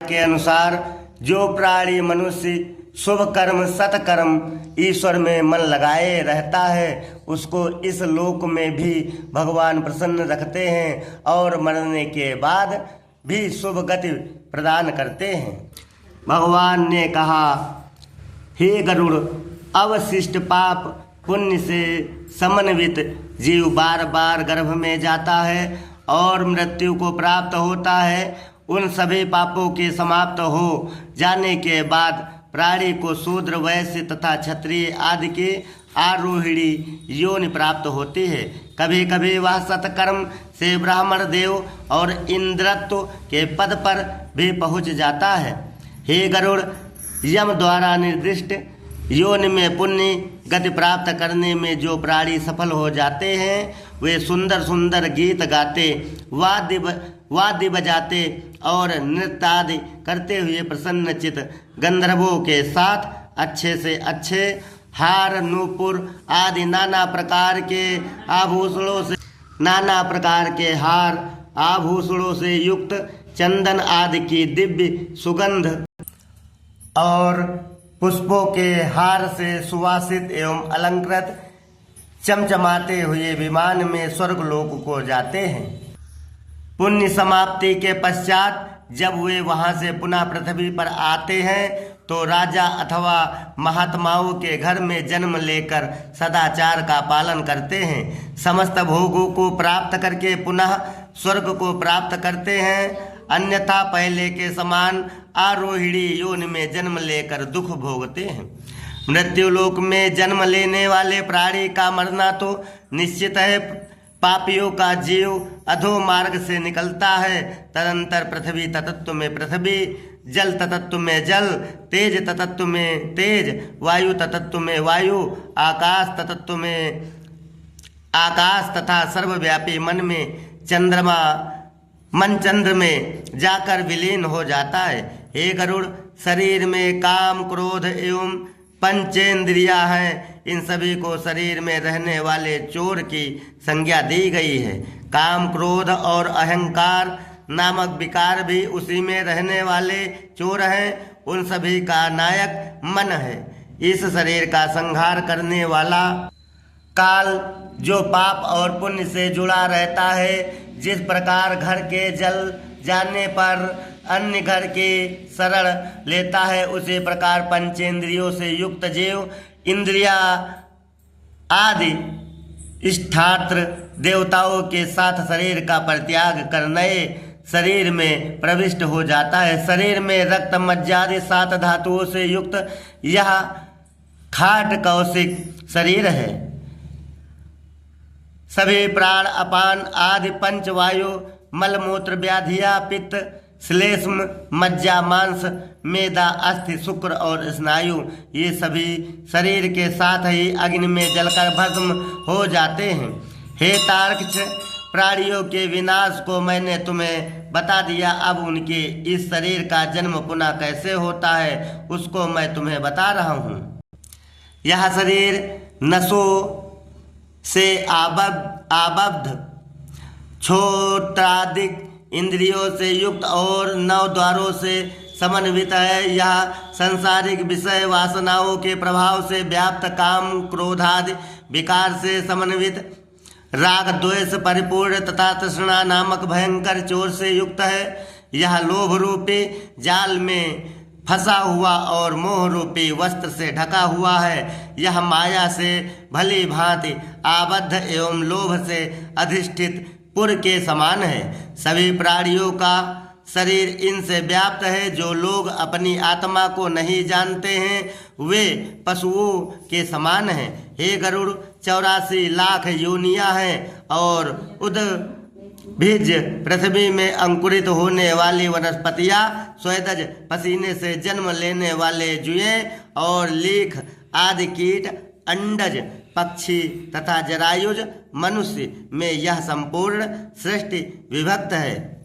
के अनुसार जो प्राणी मनुष्य शुभ कर्म सत्कर्म ईश्वर में मन लगाए रहता है उसको इस लोक में भी भगवान प्रसन्न रखते हैं और मरने के बाद भी शुभ गति प्रदान करते हैं। भगवान ने कहा, हे गरुड़, अवशिष्ट पाप पुण्य से समन्वित जीव बार बार गर्भ में जाता है और मृत्यु को प्राप्त होता है। उन सभी पापों के समाप्त हो जाने के बाद प्राणी को शूद्र वैश्य तथा क्षत्रिय आदि के आरोहिणी योनि प्राप्त होती है। कभी कभी वह सत्कर्म से ब्राह्मण देव और इंद्रत्व के पद पर भी पहुँच जाता है। हे गरुड़, यम द्वारा निर्दिष्ट योनि में पुण्य गति प्राप्त करने में जो प्राणी सफल हो जाते हैं वे सुंदर सुंदर गीत गाते, वाद्य बजाते और नृत्य आदि करते हुए प्रसन्नचित गंधर्वों के साथ अच्छे से अच्छे हार नूपुर आदि नाना प्रकार के हार आभूषणों से युक्त चंदन आदि की दिव्य सुगंध और पुष्पों के हार से सुवासित एवं अलंकृत चमचमाते हुए विमान में स्वर्गलोक को जाते हैं। पुण्य समाप्ति के पश्चात जब वे वहां से पुनः पृथ्वी पर आते हैं तो राजा अथवा महात्माओं के घर में जन्म लेकर सदाचार का पालन करते हैं। समस्त भोगों को प्राप्त करके पुनः स्वर्ग को प्राप्त करते हैं, अन्यथा पहले के समान आरोहिणी योनि में जन्म लेकर दुख भोगते हैं। मृत्युलोक में जन्म लेने वाले प्राणी का मरना तो निश्चित है। पापियों का जीव अधो मार्ग से निकलता है। तदंतर पृथ्वी तत्व में पृथ्वी, जल तत्व में जल, तेज तत्व में तेज, वायु तत्व में वायु, आकाश तत्व में आकाश तथा सर्वव्यापी मन चंद्र में जाकर विलीन हो जाता है। हे गरुड़, शरीर में काम क्रोध एवं पंचेंद्रिया हैं। इन सभी को शरीर में रहने वाले चोर की संज्ञा दी गई है। काम क्रोध और अहंकार नामक विकार भी उसी में रहने वाले चोर हैं। उन सभी का नायक मन है। इस शरीर का संहार करने वाला काल जो पाप और पुण्य से जुड़ा रहता है, जिस प्रकार घर के जल जाने पर अन्य घर के शरण लेता है, उसी प्रकार पंचेंद्रियों से युक्त जीव इंद्रिया आदि इष्टात्र देवताओं के साथ शरीर का परित्याग कर नए शरीर में प्रविष्ट हो जाता है। शरीर में रक्त मज्जादि 7 धातुओं से युक्त यह खाट कौशिक शरीर है। सभी प्राण अपान आदि पंचवायु मलमूत्र व्याधिया पित्त श्लेष्म मज्जा मांस मेदा अस्थि शुक्र और स्नायु ये सभी शरीर के साथ ही अग्नि में जलकर भस्म हो जाते हैं। हे तार्क्ष, प्राणियों के विनाश को मैंने तुम्हें बता दिया। अब उनके इस शरीर का जन्म पुनः कैसे होता है उसको मैं तुम्हें बता रहा हूँ। यह शरीर नसों से आबद्ध छोत्रादिक इंद्रियों से युक्त और 9 द्वारों से समन्वित है। यह सांसारिक विषय वासनाओं के प्रभाव से व्याप्त काम क्रोधादि विकार से समन्वित राग द्वेष परिपूर्ण तथा तृष्णा नामक भयंकर चोर से युक्त है। यह लोभ रूपी जाल में फंसा हुआ और मोह रूपी वस्त्र से ढका हुआ है। यह माया से भली भांति आबद्ध एवं लोभ से अधिष्ठित पुर के समान है। सभी प्राणियों का शरीर इनसे व्याप्त है। जो लोग अपनी आत्मा को नहीं जानते हैं वे पशुओं के समान हैं। हे गरुड़, 84 लाख योनियां हैं और उद्भिज पृथ्वी में अंकुरित होने वाली वनस्पतियां, स्वेदज पसीने से जन्म लेने वाले जुएं और लीख आदि कीट, अंडज पक्षी तथा जरायुज मनुष्य में यह संपूर्ण सृष्टि विभक्त है।